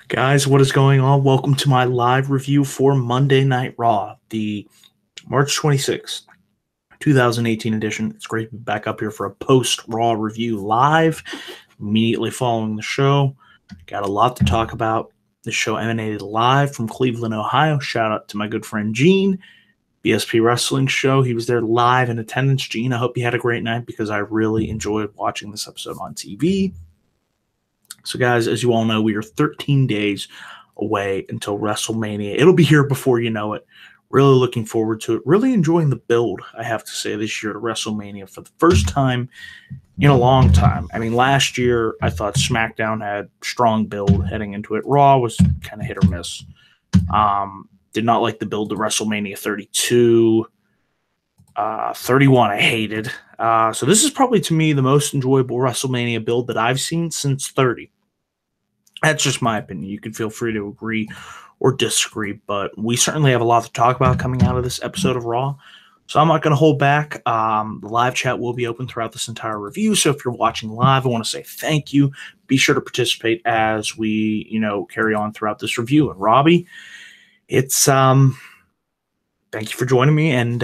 Guys, what is going on? Welcome to my live review for Monday Night Raw, the March 26th, 2018 edition. It's great to be back up here for a post-Raw review live, immediately following the show. Got a lot to talk about. This show emanated live from Cleveland, Ohio. Shout out to my good friend Gene, BSP Wrestling Show. He was there live in attendance. Gene, I hope you had a great night because I really enjoyed watching this episode on TV. So, guys, as you all know, we are 13 days away until WrestleMania. It'll be here before you know it. Really looking forward to it. Really enjoying the build, I have to say, this year to WrestleMania for the first time in a long time. I mean, last year, I thought SmackDown had strong build heading into it. Raw was kind of hit or miss. Did not like the build to WrestleMania 32. 31 I hated. So this is probably, to me, the most enjoyable WrestleMania build that I've seen since 30. That's just my opinion. You can feel free to agree or disagree, but we certainly have a lot to talk about coming out of this episode of Raw. So I'm not going to hold back. The live chat will be open throughout this entire review. So if you're watching live, I want to say thank you. Be sure to participate as we, carry on throughout this review. And Robbie, it's thank you for joining me. And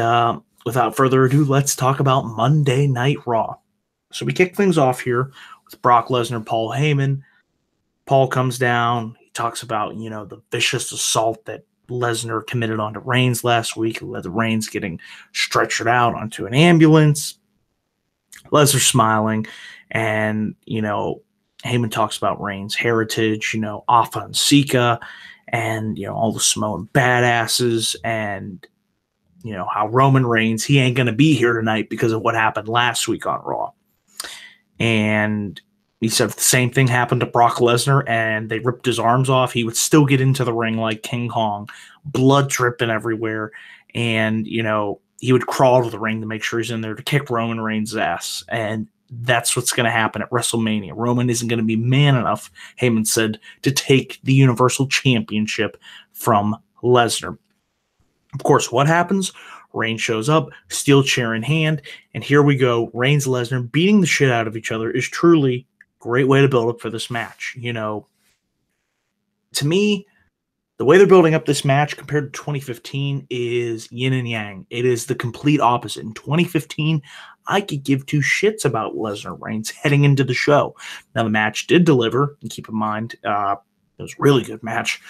without further ado, let's talk about Monday Night Raw. So we kick things off here with Brock Lesnar, Paul Heyman. Paul comes down. He talks about, the vicious assault that Lesnar committed onto Reigns last week. It led to Reigns getting stretchered out onto an ambulance. Lesnar smiling. And, Heyman talks about Reigns' heritage, Alpha and Sika, and, all the Samoan badasses, and, how Roman Reigns, he ain't going to be here tonight because of what happened last week on Raw. And he said if the same thing happened to Brock Lesnar and they ripped his arms off, he would still get into the ring like King Kong, blood dripping everywhere. And, he would crawl to the ring to make sure he's in there to kick Roman Reigns' ass. And that's what's going to happen at WrestleMania. Roman isn't going to be man enough, Heyman said, to take the Universal Championship from Lesnar. Of course, what happens? Reigns shows up, steel chair in hand, and here we go. Reigns, Lesnar beating the shit out of each other is truly a great way to build up for this match. To me, the way they're building up this match compared to 2015 is yin and yang. It is the complete opposite. In 2015, I could give two shits about Lesnar Reigns heading into the show. Now, the match did deliver, and keep in mind, it was a really good match,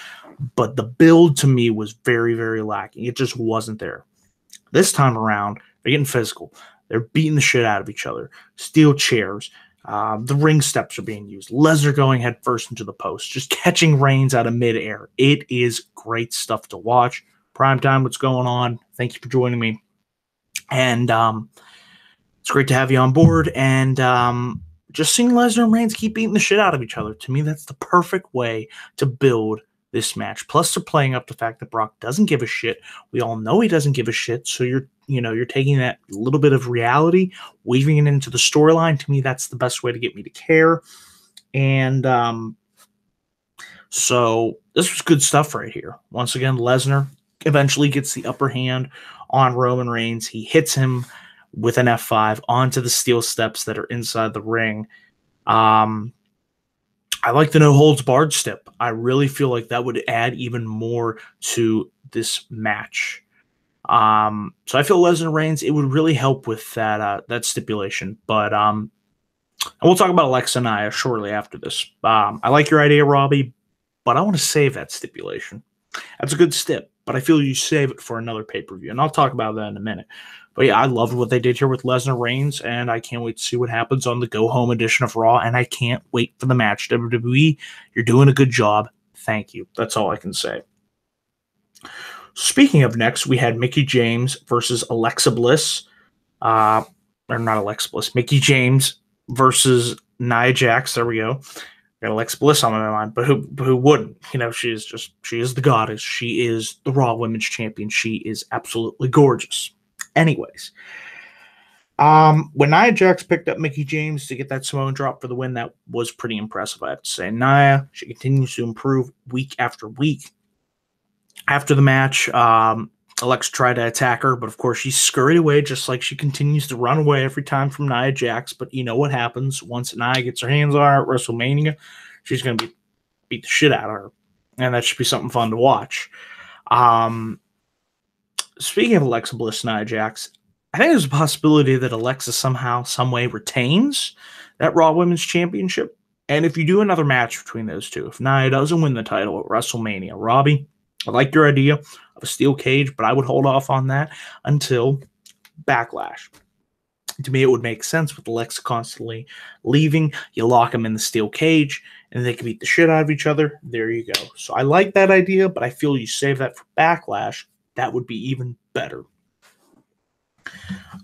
but the build to me was very, very lacking. It just wasn't there. This time around, they're getting physical. They're beating the shit out of each other. Steel chairs. The ring steps are being used. Lesnar going head first into the post, just catching Reigns out of midair. It is great stuff to watch. Primetime, what's going on? Thank you for joining me. And it's great to have you on board. And just seeing Lesnar and Reigns keep beating the shit out of each other, to me, that's the perfect way to build this match. Plus, they're playing up the fact that Brock doesn't give a shit. We all know he doesn't give a shit. So you're taking that little bit of reality, weaving it into the storyline. To me, that's the best way to get me to care. And so this was good stuff right here. Once again, Lesnar eventually gets the upper hand on Roman Reigns. He hits him with an F5 onto the steel steps that are inside the ring. I like the no holds barred step. I really feel like that would add even more to this match. So I feel Lesnar Reigns, it would really help with that stipulation. But and we'll talk about Alexa and Nia shortly after this. I like your idea, Robbie, but I want to save that stipulation. That's a good stip, but I feel you save it for another pay-per-view, and I'll talk about that in a minute. But yeah, I loved what they did here with Lesnar Reigns, and I can't wait to see what happens on the go-home edition of Raw, and I can't wait for the match. WWE, you're doing a good job. Thank you. That's all I can say. Speaking of next, we had Mickie James versus Alexa Bliss. Or not Alexa Bliss. Mickie James versus Nia Jax. There we go. Got Alexa Bliss on my mind, but who wouldn't? She is the goddess. She is the Raw Women's Champion. She is absolutely gorgeous. Anyways, when Nia Jax picked up Mickie James to get that Samoan drop for the win, that was pretty impressive, I have to say. Nia, she continues to improve week after week. After the match, Alexa tried to attack her, but of course she scurried away, just like she continues to run away every time from Nia Jax. But you know what happens once Nia gets her hands on her at WrestleMania? She's going to be beat the shit out of her. And that should be something fun to watch. Speaking of Alexa Bliss, Nia Jax, I think there's a possibility that Alexa somehow, some way retains that Raw Women's Championship. And if you do another match between those two, if Nia doesn't win the title at WrestleMania, Robbie, I like your idea of a steel cage, but I would hold off on that until Backlash. To me, it would make sense with Alexa constantly leaving. You lock them in the steel cage, and they can beat the shit out of each other. There you go. So I like that idea, but I feel you save that for Backlash. That would be even better.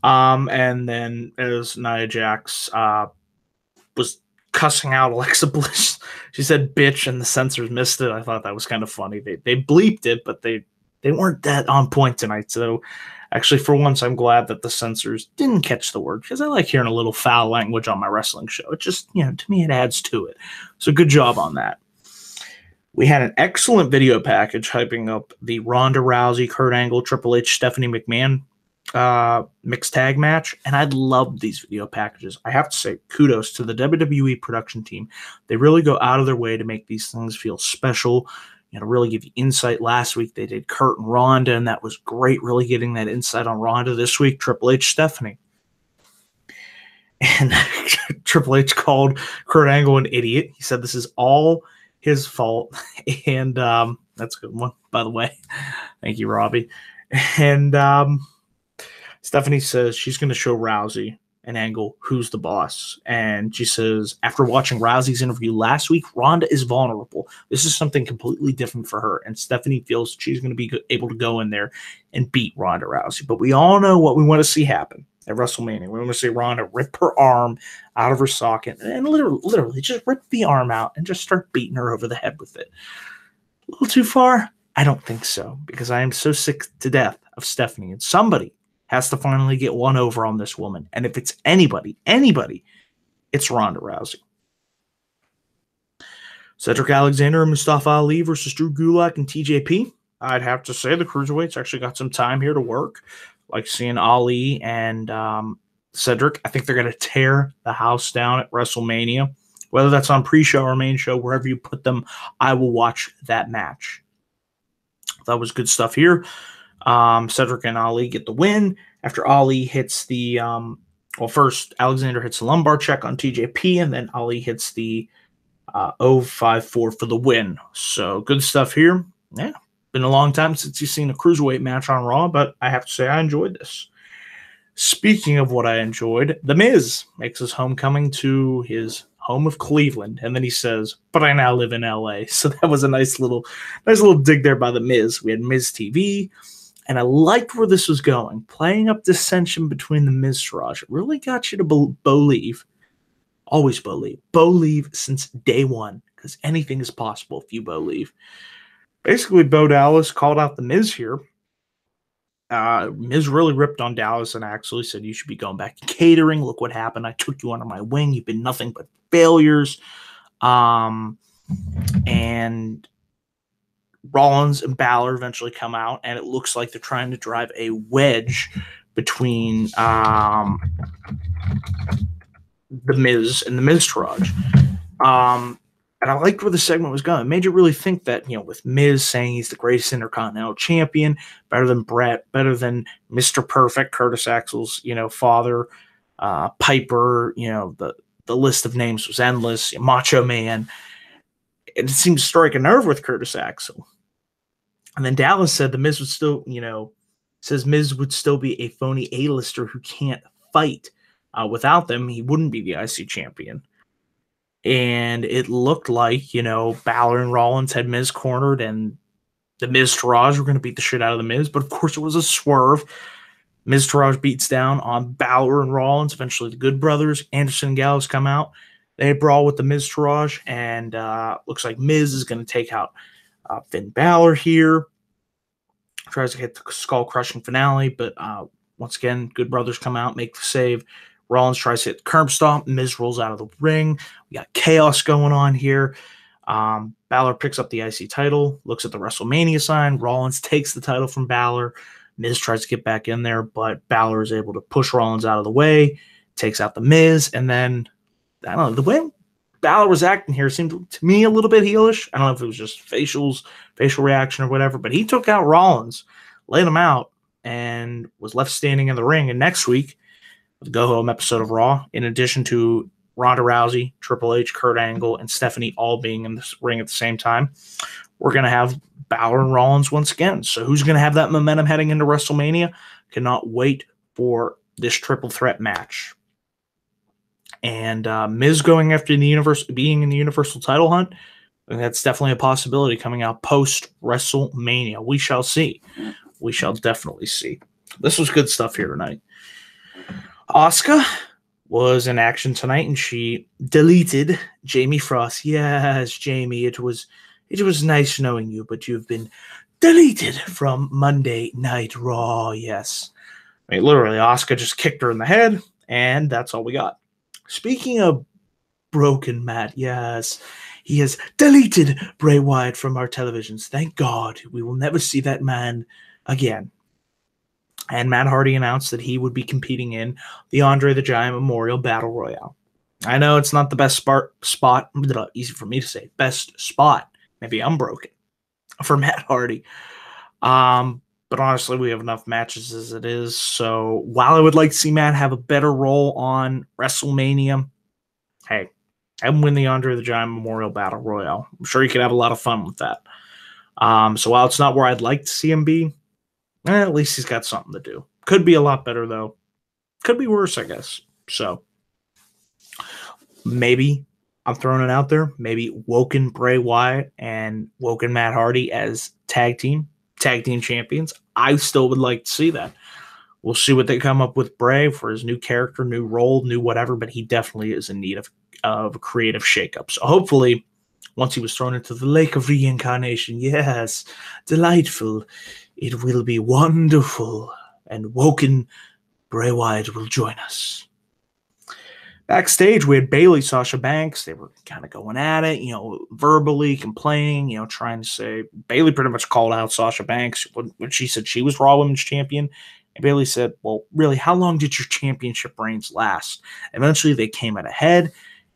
And then as Nia Jax was cussing out Alexa Bliss, she said bitch, and the censors missed it. I thought that was kind of funny. They bleeped it, but they weren't that on point tonight. So actually, for once, I'm glad that the censors didn't catch the word, because I like hearing a little foul language on my wrestling show. It just, to me, it adds to it. So good job on that. We had an excellent video package hyping up the Ronda Rousey, Kurt Angle, Triple H, Stephanie McMahon mixed tag match, and I love these video packages. I have to say, kudos to the WWE production team. They really go out of their way to make these things feel special, to really give you insight. Last week they did Kurt and Ronda, and that was great, really getting that insight on Ronda. This week, Triple H, Stephanie. And Triple H called Kurt Angle an idiot. He said this is all his fault, and that's a good one, by the way. Thank you, Robbie. And Stephanie says she's going to show Rousey and Angle who's the boss, and she says after watching Rousey's interview last week, Ronda is vulnerable. This is something completely different for her, and Stephanie feels she's going to be able to go in there and beat Ronda Rousey. But we all know what we want to see happen at WrestleMania. We want to see Ronda rip her arm out of her socket and literally just rip the arm out and just start beating her over the head with it. A little too far? I don't think so, because I am so sick to death of Stephanie, and somebody has to finally get one over on this woman. And if it's anybody, it's Ronda Rousey. Cedric Alexander and Mustafa Ali versus Drew Gulak and TJP. I'd have to say the Cruiserweights actually got some time here to work. Like seeing Ali and Cedric. I think they're going to tear the house down at WrestleMania. Whether that's on pre-show or main show, wherever you put them, I will watch that match. That was good stuff here. Cedric and Ali get the win after Ali hits the first Alexander hits the lumbar check on TJP, and then Ali hits the 054 for the win. So good stuff here. Yeah, been a long time since you've seen a cruiserweight match on Raw, but I have to say I enjoyed this. Speaking of what I enjoyed, The Miz makes his homecoming to his home of Cleveland, and then he says, "But I now live in LA." So that was a nice little dig there by The Miz. We had Miz TV. And I liked where this was going, playing up dissension between the Mr Raj. It really got you to believe, always believe since day one, because anything is possible if you believe. Basically, Bo Dallas called out the Miz here. Miz really ripped on Dallas and actually said, "You should be going back to catering. Look what happened. I took you under my wing. You've been nothing but failures." And Rollins and Balor eventually come out, and it looks like they're trying to drive a wedge between the Miz and the Mr Raj. And I liked where the segment was going. It made you really think that, with Miz saying he's the greatest Intercontinental Champion, better than Brett, better than Mr. Perfect, Curtis Axel's, father, Piper, the list of names was endless, Macho Man. It seemed to strike a nerve with Curtis Axel. And then Dallas said the Miz would still, says Miz would still be a phony A-lister who can't fight. Without them, he wouldn't be the IC champion. And it looked like, Balor and Rollins had Miz cornered, and the Miz Raj were going to beat the shit out of the Miz. But of course, it was a swerve. Miz Raj beats down on Balor and Rollins. Eventually, the Good Brothers, Anderson and Gallows come out. They brawl with the Miz Raj, and looks like Miz is going to take out Finn Balor here. Tries to hit the skull-crushing finale, but once again, Good Brothers come out, make the save. Rollins tries to hit the curb stomp. Miz rolls out of the ring. We got chaos going on here. Balor picks up the IC title, looks at the WrestleMania sign. Rollins takes the title from Balor. Miz tries to get back in there, but Balor is able to push Rollins out of the way, takes out the Miz, and then I don't know, Balor was acting here seemed to me a little bit heelish. I don't know if it was just facial reaction or whatever, but he took out Rollins, laid him out, and was left standing in the ring. And next week, the Go Home episode of Raw, in addition to Ronda Rousey, Triple H, Kurt Angle, and Stephanie all being in this ring at the same time, we're going to have Balor and Rollins once again. So who's going to have that momentum heading into WrestleMania? Cannot wait for this triple threat match. And Miz going after being in the Universal title hunt, and that's definitely a possibility coming out post WrestleMania. We shall see. We shall definitely see. This was good stuff here tonight. Asuka was in action tonight, and she deleted Jamie Frost. Yes, Jamie, it was nice knowing you, but you've been deleted from Monday Night Raw. Yes. I mean, literally, Asuka just kicked her in the head, and that's all we got. Speaking of broken Matt, yes, he has deleted Bray Wyatt from our televisions. Thank God. We will never see that man again. And Matt Hardy announced that he would be competing in the Andre the Giant Memorial Battle Royale. I know it's not the best spot, easy for me to say, best spot. Maybe I'm broken for Matt Hardy. But honestly, we have enough matches as it is. So while I would like to see Matt have a better role on WrestleMania, hey, have him win the Andre the Giant Memorial Battle Royale. I'm sure he could have a lot of fun with that. So while it's not where I'd like to see him be, at least he's got something to do. Could be a lot better, though. Could be worse, I guess. So maybe, I'm throwing it out there, maybe Woken Bray Wyatt and Woken Matt Hardy as tag team champions. I still would like to see that. We'll see what they come up with Bray for his new character, new role, new whatever, but he definitely is in need of a creative shakeup. So hopefully, once he was thrown into the lake of reincarnation, yes, delightful, it will be wonderful, and Woken Bray Wyatt will join us. Backstage, we had Bayley, Sasha Banks. They were kind of going at it, verbally complaining, trying to say. Bayley pretty much called out Sasha Banks when she said she was Raw Women's Champion. And Bayley said, well, really, how long did your championship reigns last? Eventually, they came out ahead,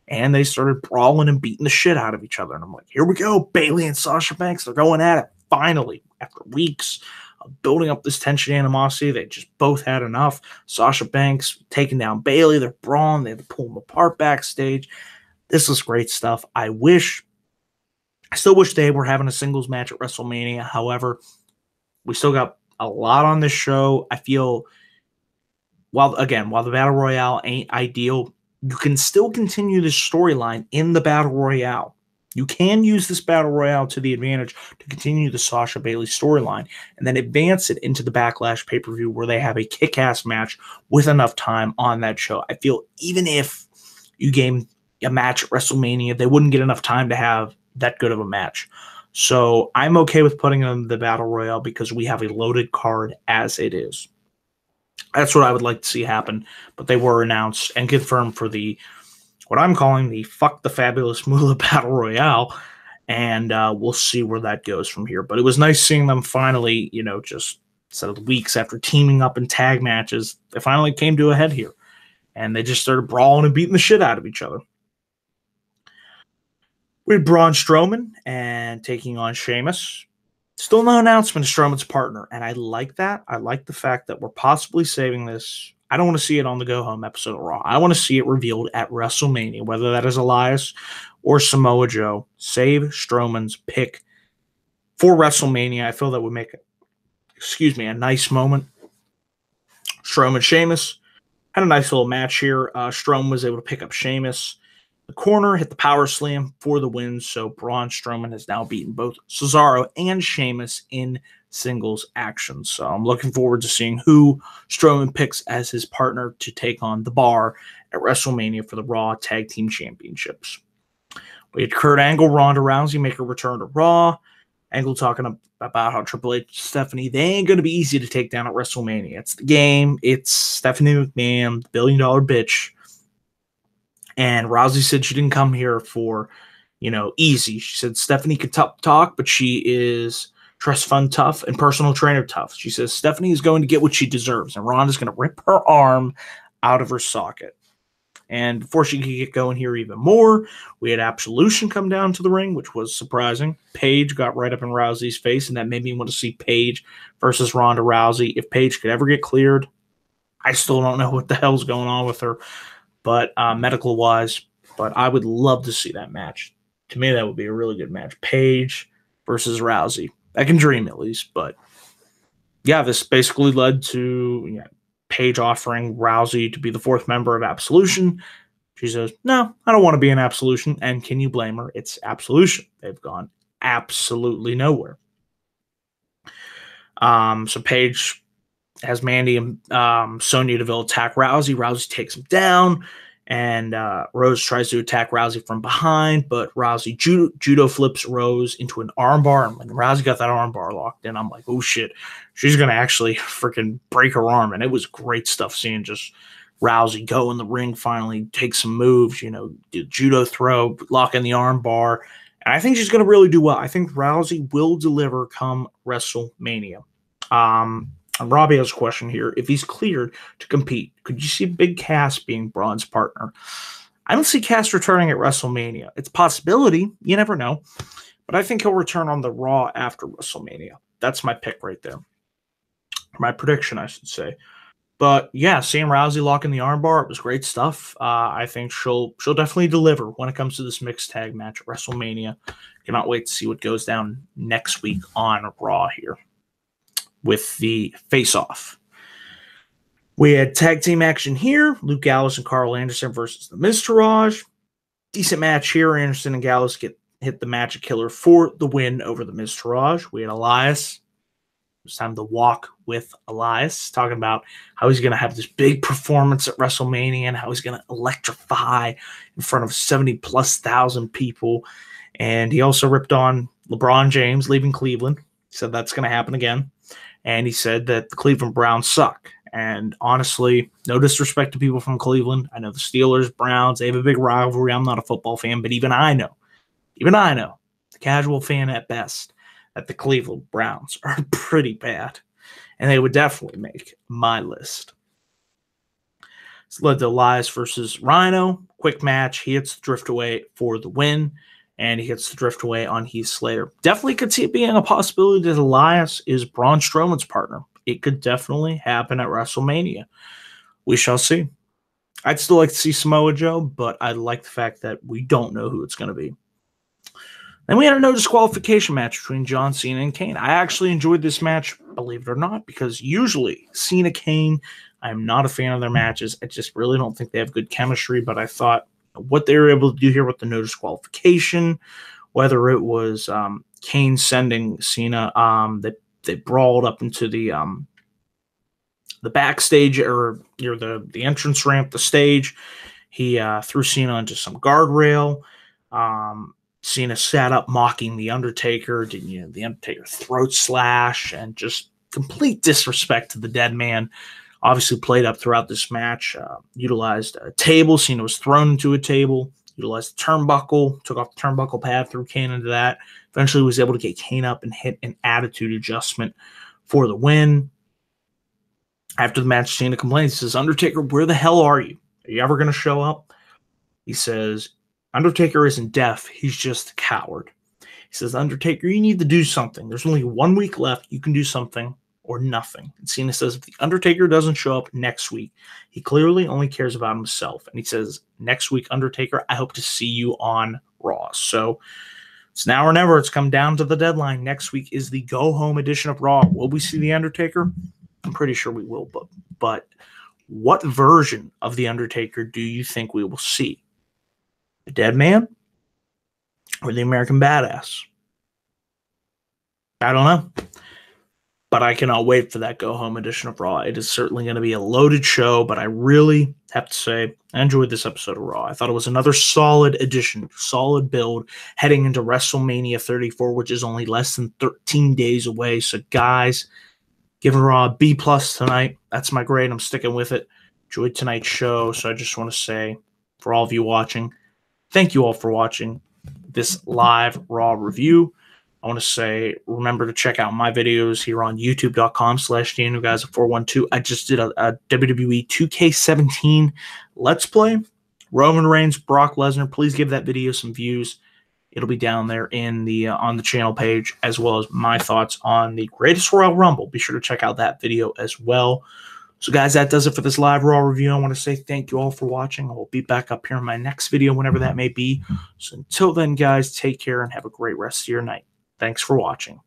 and they started brawling and beating the shit out of each other. And I'm like, here we go, Bayley and Sasha Banks. They're going at it, finally, after weeks building up this tension animosity. They just both had enough. Sasha Banks taking down Bayley. They're brawling. They had to pull them apart backstage. This is great stuff. I still wish they were having a singles match at WrestleMania. However, we still got a lot on this show. I feel, while the Battle Royale ain't ideal, you can still continue this storyline in the Battle Royale. You can use this Battle Royale to the advantage to continue the Sasha Bayley storyline and then advance it into the Backlash pay-per-view where they have a kick-ass match with enough time on that show. I feel even if you game a match at WrestleMania, they wouldn't get enough time to have that good of a match. So I'm okay with putting them in the Battle Royale because we have a loaded card as it is. That's what I would like to see happen, but they were announced and confirmed for what I'm calling the Fuck the Fabulous Moolah Battle Royale, and we'll see where that goes from here. But it was nice seeing them finally, just instead of weeks after teaming up in tag matches, they finally came to a head here, and they just started brawling and beating the shit out of each other. We had Braun Strowman and taking on Sheamus. Still no announcement of Strowman's partner, and I like that. I like the fact that we're possibly saving this. I don't want to see it on the Go Home episode of Raw. I want to see it revealed at WrestleMania, whether that is Elias or Samoa Joe. Save Strowman's pick for WrestleMania. I feel that would make a nice moment. Strowman Sheamus had a nice little match here. Strowman was able to pick up Sheamus. The corner hit the power slam for the win, so Braun Strowman has now beaten both Cesaro and Sheamus in singles action. So I'm looking forward to seeing who Strowman picks as his partner to take on The Bar at WrestleMania for the Raw Tag Team Championships. We had Kurt Angle, Ronda Rousey make a return to Raw. Angle talking about how Triple H, Stephanie, they ain't going to be easy to take down at WrestleMania. It's the game. It's Stephanie McMahon, the billion-dollar bitch. And Rousey said she didn't come here for, easy. She said Stephanie could talk, but she is trust fund tough and personal trainer tough. She says Stephanie is going to get what she deserves, and Ronda's going to rip her arm out of her socket. And before she could get going here even more, we had Absolution come down to the ring, which was surprising. Paige got right up in Rousey's face, and that made me want to see Paige versus Ronda Rousey. If Paige could ever get cleared, I still don't know what the hell's going on with her, but medical-wise. But I would love to see that match. To me, that would be a really good match. Paige versus Rousey. I can dream at least, but yeah, this basically led to Paige offering Rousey to be the fourth member of Absolution. She says, no, I don't want to be in Absolution. And can you blame her? It's Absolution. They've gone absolutely nowhere. So Paige has Mandy and Sonya Deville attack Rousey. Rousey takes him down. And Rose tries to attack Rousey from behind, but Rousey judo flips Rose into an armbar. And when Rousey got that armbar locked in, I'm like, oh shit, she's going to actually freaking break her arm. And it was great stuff seeing just Rousey go in the ring, finally take some moves, do judo throw, lock in the armbar. And I think she's going to really do well. I think Rousey will deliver come WrestleMania. And Robbie has a question here. If he's cleared to compete, could you see Big Cass being Braun's partner? I don't see Cass returning at WrestleMania. It's a possibility. You never know. But I think he'll return on the Raw after WrestleMania. That's my pick right there. My prediction, I should say. But yeah, seeing Rousey lock in the armbar, it was great stuff. I think she'll definitely deliver when it comes to this mixed tag match at WrestleMania. Cannot wait to see what goes down next week on Raw here with the face-off. We had tag team action here. Luke Gallows and Carl Anderson versus the Mr Raj. Decent match here. Anderson and Gallows hit the Magic Killer for the win over the Mr Raj. We had Elias. It was time to walk with Elias, talking about how he's going to have this big performance at WrestleMania and how he's going to electrify in front of 70+ thousand people. And he also ripped on LeBron James leaving Cleveland. He said that's going to happen again. And he said that the Cleveland Browns suck. And honestly, no disrespect to people from Cleveland. I know the Steelers, Browns, they have a big rivalry. I'm not a football fan, but even I know, the casual fan at best, that the Cleveland Browns are pretty bad. And they would definitely make my list. This led to Elias versus Rhino. Quick match. He hits the drift away for the win. And he hits the drift away on Heath Slater. Definitely could see it being a possibility that Elias is Braun Strowman's partner. It could definitely happen at WrestleMania. We shall see. I'd still like to see Samoa Joe, but I like the fact that we don't know who it's going to be. Then we had a no disqualification match between John Cena and Kane. I actually enjoyed this match, believe it or not, because usually Cena, Kane, I am not a fan of their matches. I just really don't think they have good chemistry, but I thought what they were able to do here with the no disqualification, whether it was Kane sending Cena, they brawled up into the backstage or the entrance ramp, the stage. He threw Cena into some guardrail. Cena sat up mocking The Undertaker. The Undertaker throat slash and just complete disrespect to the dead man. Obviously played up throughout this match, utilized a table. Cena was thrown into a table, utilized the turnbuckle, took off the turnbuckle pad, threw Kane into that. Eventually was able to get Kane up and hit an attitude adjustment for the win. After the match, Cena complains. He says, Undertaker, where the hell are you? Are you ever going to show up? He says, Undertaker isn't deaf. He's just a coward. He says, Undertaker, you need to do something. There's only 1 week left. You can do something or nothing. And Cena says, if the Undertaker doesn't show up next week, he clearly only cares about himself. And he says, next week, Undertaker, I hope to see you on Raw. So it's now or never. It's come down to the deadline. Next week is the go-home edition of Raw. Will we see the Undertaker? I'm pretty sure we will. But what version of the Undertaker do you think we will see? The Dead Man or the American Badass? I don't know. But I cannot wait for that go-home edition of Raw. It is certainly going to be a loaded show, but I really have to say I enjoyed this episode of Raw. I thought it was another solid edition, solid build heading into WrestleMania 34, which is only less than 13 days away. So, guys, giving Raw a B+ tonight. That's my grade. I'm sticking with it. Enjoyed tonight's show. So I just want to say, for all of you watching, thank you all for watching this live Raw review. I want to say, remember to check out my videos here on youtube.com/DanielGuys412. I just did a WWE 2K17 Let's Play Roman Reigns, Brock Lesnar. Please give that video some views. It'll be down there in the on the channel page, as well as my thoughts on the Greatest Royal Rumble. Be sure to check out that video as well. So, guys, that does it for this live Raw review. I want to say thank you all for watching. I will be back up here in my next video, whenever that may be. So until then, guys, take care and have a great rest of your night. Thanks for watching.